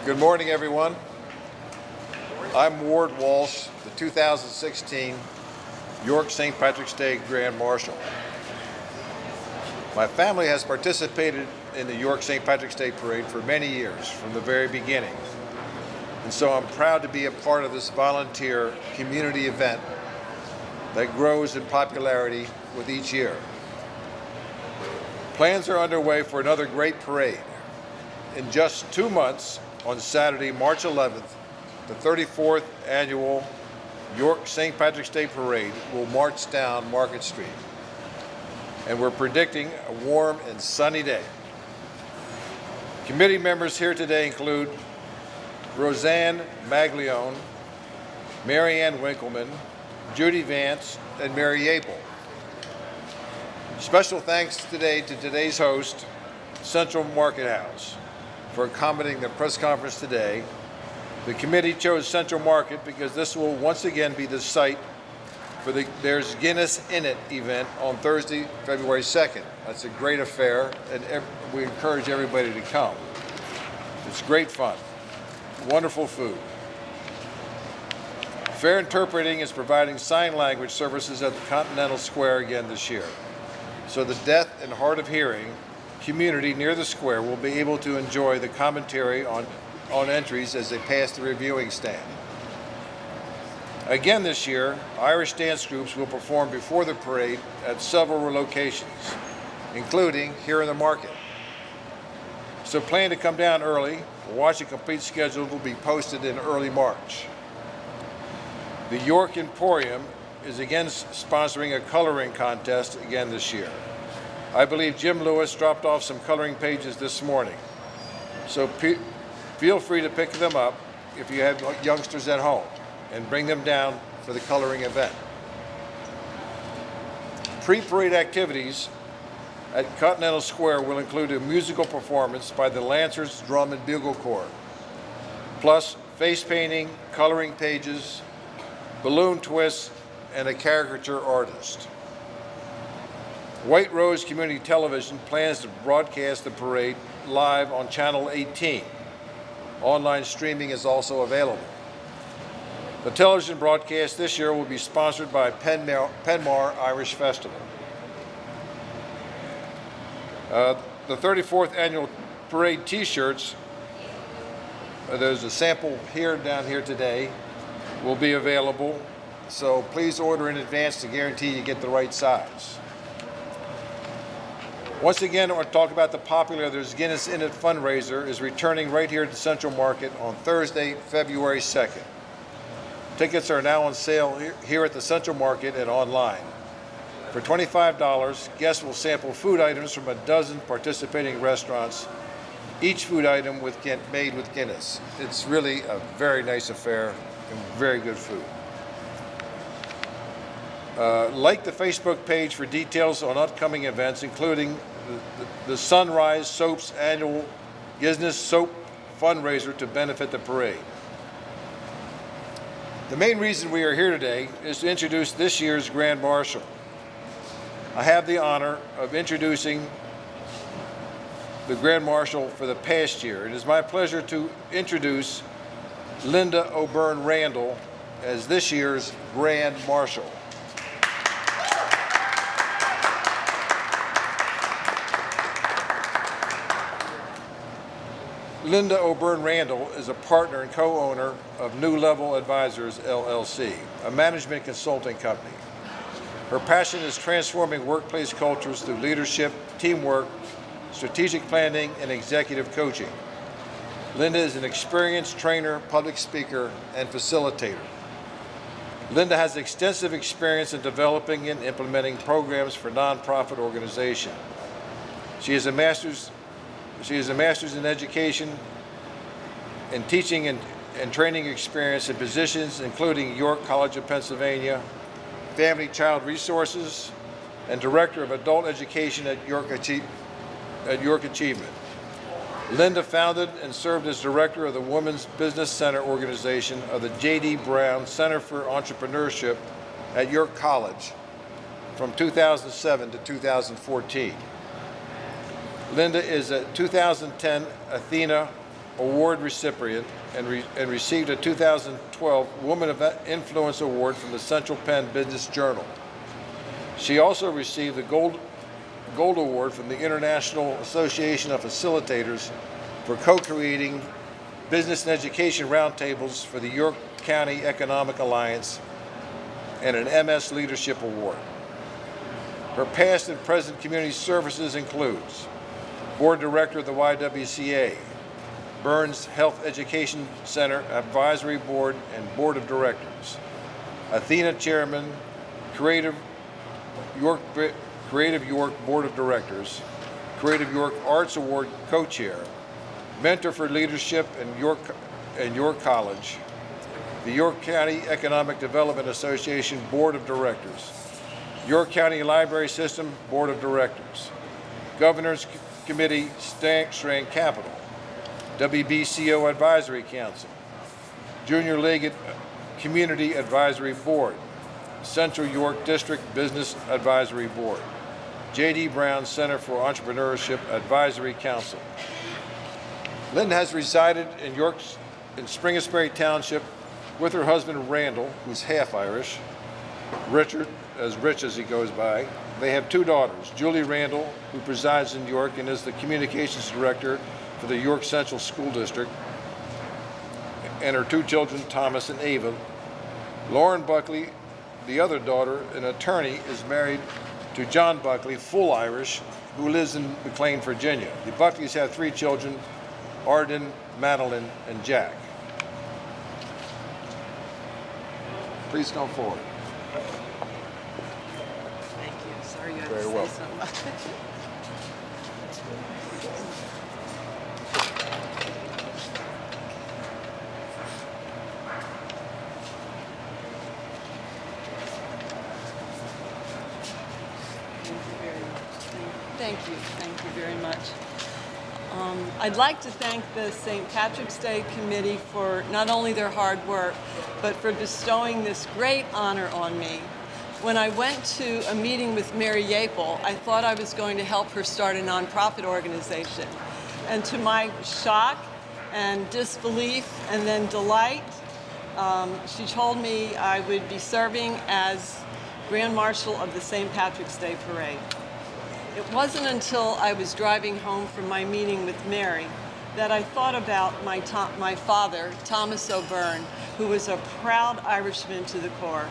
Good morning, everyone. I'm Ward Walsh, the 2016 York St. Patrick's Day Grand Marshal. My family has participated in the York St. Patrick's Day Parade for many years, from the very beginning. And so I'm proud to be a part of this volunteer community event that grows in popularity with each year. Plans are underway for another great parade. In just 2 months, on Saturday, March 11th, the 34th annual York St. Patrick's Day Parade will march down Market Street. And we're predicting a warm and sunny day. Committee members here today include Roseanne Maglione, Mary Ann Winkleman, Judy Vance, and Mary Yapel. Special thanks today to today's host, Central Market House, for accommodating the press conference today. The committee chose Central Market because this will once again be the site for There's Guinness in It event on Thursday, February 2nd. That's a great affair, and we encourage everybody to come. It's great fun, wonderful food. Fair Interpreting is providing sign language services at the Continental Square again this year. So the deaf and hard of hearing community near the square will be able to enjoy the commentary on entries as they pass the reviewing stand. Again this year, Irish dance groups will perform before the parade at several locations, including here in the market. So plan to come down early. Watch a complete schedule will be posted in early March. The York Emporium is again sponsoring a coloring contest again this year. I believe Jim Lewis dropped off some coloring pages this morning. So feel free to pick them up if you have youngsters at home and bring them down for the coloring event. Pre-parade activities at Continental Square will include a musical performance by the Lancers Drum and Bugle Corps, plus face painting, coloring pages, balloon twists, and a caricature artist. White Rose Community Television plans to broadcast the parade live on Channel 18. Online streaming is also available. The television broadcast this year will be sponsored by Penmar Irish Festival. The 34th annual parade t-shirts, there's a sample down here today, will be available. So please order in advance to guarantee you get the right size. Once again, I want to talk about the popular There's Guinness in It fundraiser is returning right here to Central Market on Thursday, February 2nd. Tickets are now on sale here at the Central Market and online. For $25, guests will sample food items from a dozen participating restaurants, each food item made with Guinness. It's really a very nice affair and very good food. Like the Facebook page for details on upcoming events, including the Sunrise Soap's annual Guinness Soap fundraiser to benefit the parade. The main reason we are here today is to introduce this year's Grand Marshal. I have the honor of introducing the Grand Marshal for the past year. It is my pleasure to introduce Linda O'Byrne Randall as this year's Grand Marshal. Linda O'Byrne Randall is a partner and co-owner of New Level Advisors, LLC, a management consulting company. Her passion is transforming workplace cultures through leadership, teamwork, strategic planning, and executive coaching. Linda is an experienced trainer, public speaker, and facilitator. Linda has extensive experience in developing and implementing programs for nonprofit organizations. She has a master's in education and teaching and training experience in positions including York College of Pennsylvania, Family Child Resources, and Director of Adult Education at York Achievement. Linda founded and served as Director of the Women's Business Center organization of the J.D. Brown Center for Entrepreneurship at York College from 2007 to 2014. Linda is a 2010 Athena Award recipient and received a 2012 Woman of Influence Award from the Central Penn Business Journal. She also received the Gold Award from the International Association of Facilitators for co-creating business and education roundtables for the York County Economic Alliance and an MS Leadership Award. Her past and present community services includes Board Director of the YWCA, Burns Health Education Center Advisory Board and Board of Directors, Athena Chairman, Creative York Board of Directors, Creative York Arts Award Co-Chair, Mentor for Leadership in York College, the York County Economic Development Association Board of Directors, York County Library System Board of Directors, Governor's Committee Strand Capital, WBCO Advisory Council, Junior League Community Advisory Board, Central York District Business Advisory Board, J.D. Brown Center for Entrepreneurship Advisory Council. Lynn has resided in Springersbury Township with her husband Randall, who's half Irish, Richard, as Rich as he goes by. They have two daughters, Julie Randall, who presides in York and is the Communications Director for the York Central School District, and her two children, Thomas and Ava. Lauren Buckley, the other daughter, an attorney, is married to John Buckley, full Irish, who lives in McLean, Virginia. The Buckleys have three children, Arden, Madeline, and Jack. Please come forward. Thank you. Sorry you had Very to well. say so much. Thank you very much. I'd like to thank the St. Patrick's Day Committee for not only their hard work, but for bestowing this great honor on me. When I went to a meeting with Mary Yapel, I thought I was going to help her start a nonprofit organization. And to my shock and disbelief and then delight, she told me I would be serving as Grand Marshal of the St. Patrick's Day Parade. It wasn't until I was driving home from my meeting with Mary that I thought about my father, Thomas O'Byrne, who was a proud Irishman to the core.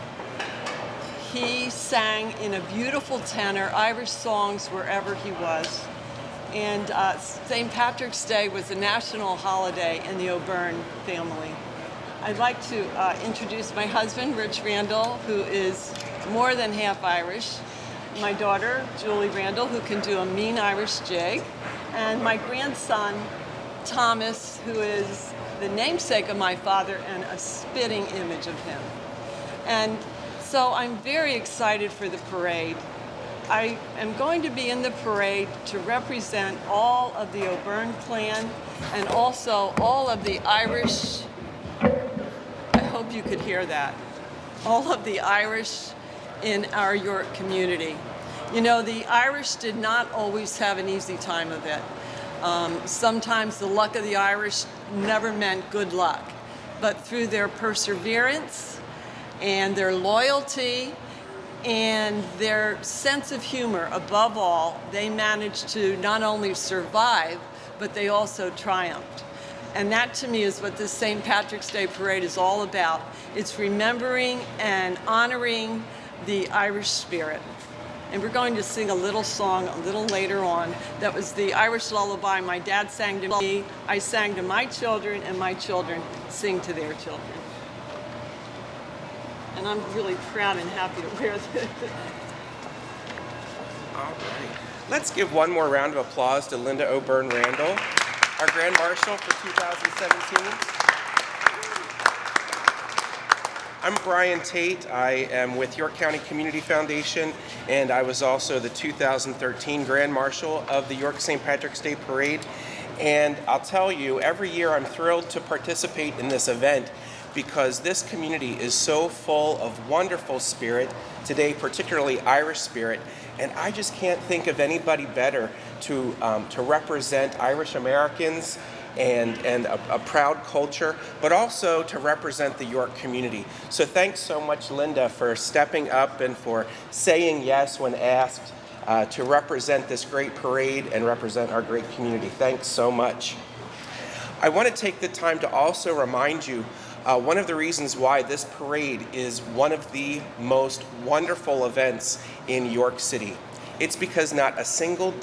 He sang in a beautiful tenor Irish songs wherever he was. And St. Patrick's Day was a national holiday in the O'Byrne family. I'd like to introduce my husband, Rich Randall, who is more than half Irish, my daughter, Julie Randall, who can do a mean Irish jig, and my grandson, Thomas, who is the namesake of my father and a spitting image of him. And so I'm very excited for the parade. I am going to be in the parade to represent all of the O'Byrne clan and also all of the Irish, I hope you could hear that, all of the Irish in our York community. You know, the Irish did not always have an easy time of it. Sometimes the luck of the Irish never meant good luck, but through their perseverance and their loyalty and their sense of humor, above all, they managed to not only survive, but they also triumphed. And that, to me, is what this St. Patrick's Day Parade is all about. It's remembering and honoring the Irish spirit. And we're going to sing a little song a little later on that was the Irish lullaby my dad sang to me, I sang to my children, and my children sing to their children. And I'm really proud and happy to wear this. All right. Let's give one more round of applause to Linda O'Byrne Randall, our Grand Marshal for 2017. I'm Brian Tate. I am with York County Community Foundation, and I was also the 2013 Grand Marshal of the York St. Patrick's Day Parade. And I'll tell you, every year I'm thrilled to participate in this event because this community is so full of wonderful spirit, today particularly Irish spirit, and I just can't think of anybody better to represent Irish Americans and a proud culture, but also to represent the York community. So thanks so much, Linda, for stepping up and for saying yes when asked to represent this great parade and represent our great community. Thanks so much. I want to take the time to also remind you one of the reasons why this parade is one of the most wonderful events in York City. It's because not a single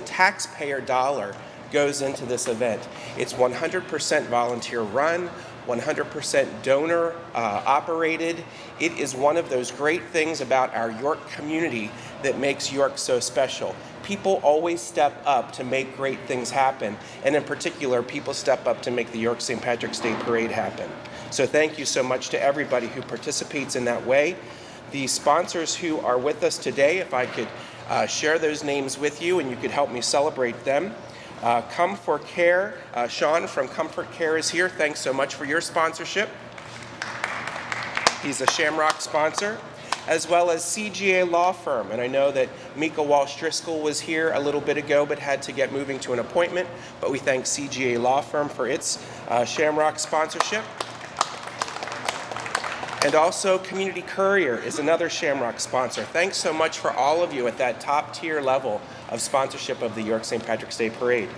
taxpayer dollar goes into this event. It's 100% volunteer run, 100% donor operated. It is one of those great things about our York community that makes York so special. People always step up to make great things happen, and in particular, people step up to make the York St. Patrick's Day Parade happen. So thank you so much to everybody who participates in that way. The sponsors who are with us today, if I could share those names with you and you could help me celebrate them. Comfort Care, Sean from Comfort Care is here. Thanks so much for your sponsorship. He's a Shamrock sponsor, as well as CGA Law Firm. And I know that Mika Walsh Driscoll was here a little bit ago but had to get moving to an appointment. But we thank CGA Law Firm for its Shamrock sponsorship. And also Community Courier is another Shamrock sponsor. Thanks so much for all of you at that top tier level of sponsorship of the York St. Patrick's Day Parade.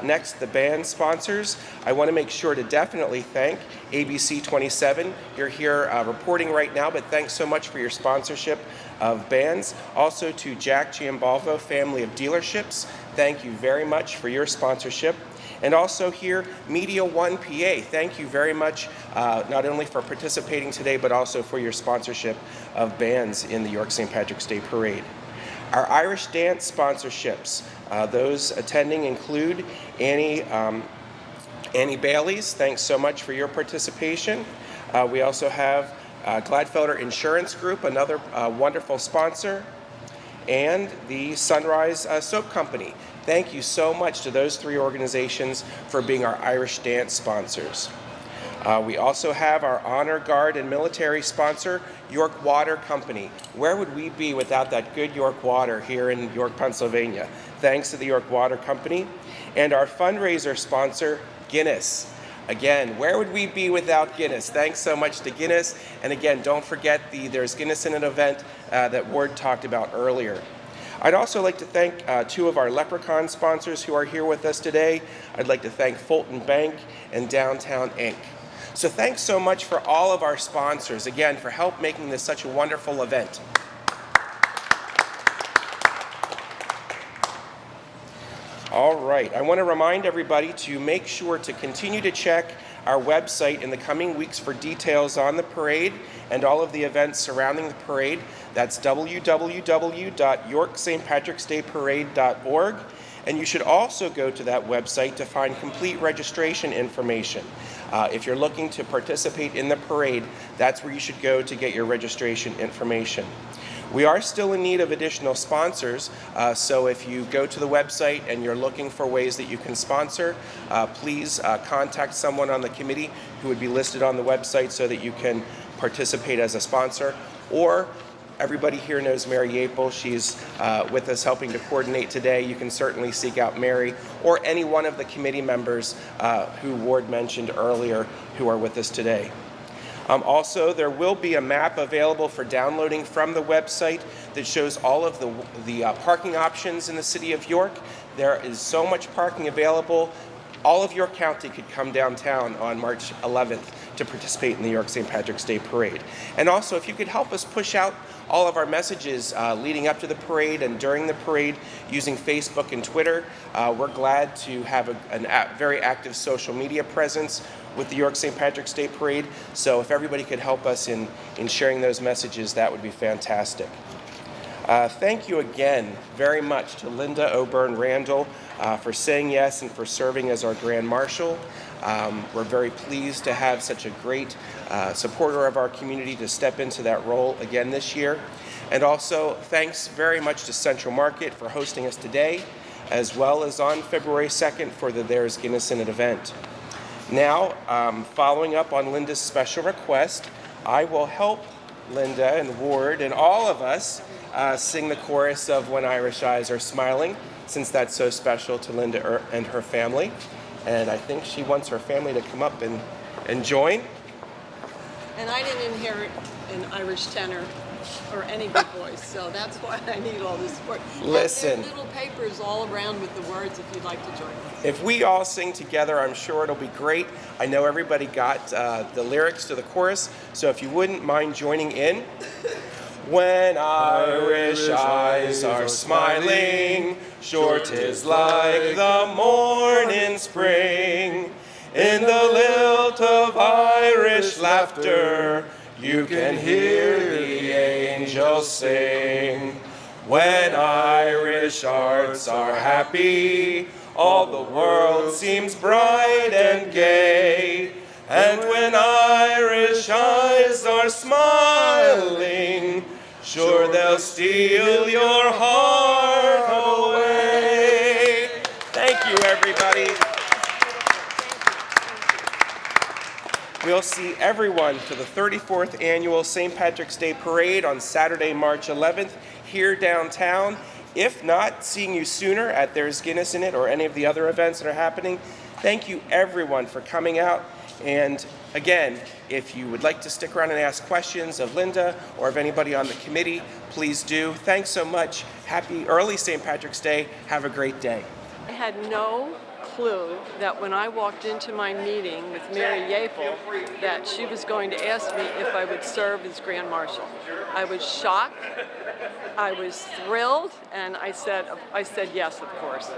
Next, the band sponsors. I want to make sure to definitely thank ABC 27. You're here reporting right now, but thanks so much for your sponsorship of bands. Also to Jack Giambalvo Family of Dealerships. Thank you very much for your sponsorship. And also here, Media One PA. Thank you very much, not only for participating today, but also for your sponsorship of bands in the York St. Patrick's Day Parade. Our Irish dance sponsorships, those attending include Annie Bailey's. Thanks so much for your participation. We also have Gladfelder Insurance Group, another wonderful sponsor, and the Sunrise Soap Company. Thank you so much to those three organizations for being our Irish dance sponsors. We also have our Honor Guard and military sponsor, York Water Company. Where would we be without that good York water here in York, Pennsylvania? Thanks to the York Water Company. And our fundraiser sponsor, Guinness. Again, where would we be without Guinness? Thanks so much to Guinness. And again, don't forget there's Guinness in an event that Ward talked about earlier. I'd also like to thank two of our Leprechaun sponsors who are here with us today. I'd like to thank Fulton Bank and Downtown Inc. So thanks so much for all of our sponsors, again, for help making this such a wonderful event. All right, I want to remind everybody to make sure to continue to check our website in the coming weeks for details on the parade and all of the events surrounding the parade. That's www.yorkstpatricksdayparade.org. And you should also go to that website to find complete registration information. If you're looking to participate in the parade, that's where you should go to get your registration information. We are still in need of additional sponsors, so if you go to the website and you're looking for ways that you can sponsor, please contact someone on the committee who would be listed on the website so that you can participate as a sponsor. Or everybody here knows Mary Yapel. She's with us helping to coordinate today. You can certainly seek out Mary or any one of the committee members who Ward mentioned earlier who are with us today. Also, there will be a map available for downloading from the website that shows all of the parking options in the city of York. There is so much parking available. All of York County could come downtown on March 11th to participate in the York St. Patrick's Day Parade. And also, if you could help us push out all of our messages leading up to the parade and during the parade using Facebook and Twitter, we're glad to have a very active social media presence with the York St. Patrick's Day Parade. So if everybody could help us in sharing those messages, that would be fantastic. Thank you again very much to Linda O'Byrne Randall for saying yes and for serving as our Grand Marshal. We're very pleased to have such a great supporter of our community to step into that role again this year. And also thanks very much to Central Market for hosting us today, as well as on February 2nd for the There's Guinness in It event. Now, following up on Linda's special request, I will help Linda and Ward and all of us sing the chorus of When Irish Eyes Are Smiling. since that's so special to Linda and her family. And I think she wants her family to come up and join. And I didn't inherit an Irish tenor or any big voice, so that's why I need all this support. Listen. And there are little papers all around with the words if you'd like to join us. If we all sing together, I'm sure it'll be great. I know everybody got the lyrics to the chorus, so if you wouldn't mind joining in. When Irish eyes are smiling, sure 'tis like the morning spring. In the lilt of Irish laughter, you can hear the angels sing. When Irish hearts are happy, all the world seems bright and gay. And when Irish eyes are smiling, sure they'll steal your heart away. Thank you, everybody. We'll see everyone for the 34th annual St. Patrick's Day Parade on Saturday, March 11th, here downtown. If not, seeing you sooner at There's Guinness in It or any of the other events that are happening. Thank you, everyone, for coming out. And again, if you would like to stick around and ask questions of Linda or of anybody on the committee, please do. Thanks so much. Happy early St. Patrick's Day. Have a great day. I had no clue that when I walked into my meeting with Mary Yapel that she was going to ask me if I would serve as Grand Marshal. I was shocked, I was thrilled, and I said yes, of course.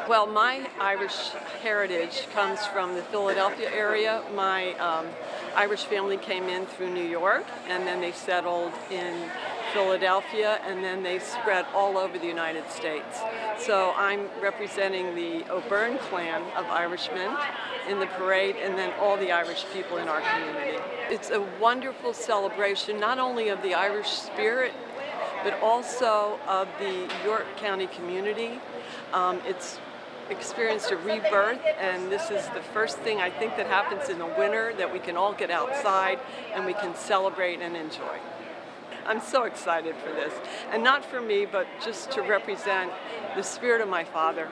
Well, my Irish heritage comes from the Philadelphia area. My Irish family came in through New York, and then they settled in Philadelphia, and then they spread all over the United States. So I'm representing the O'Byrne clan of Irishmen in the parade, and then all the Irish people in our community. It's a wonderful celebration, not only of the Irish spirit, but also of the York County community. It's experienced a rebirth, and this is the first thing I think that happens in the winter, that we can all get outside and we can celebrate and enjoy. I'm so excited for this, and not for me, but just to represent the spirit of my father.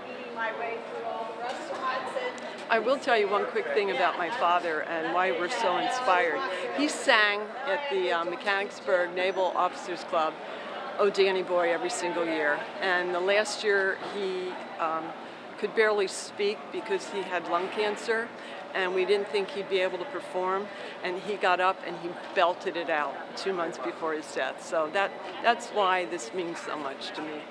I will tell you one quick thing about my father and why we're so inspired. He sang at the Mechanicsburg Naval Officers Club, "Oh Danny Boy," every single year. And the last year he could barely speak because he had lung cancer, and we didn't think he'd be able to perform, and he got up and he belted it out 2 months before his death. So that's why this means so much to me.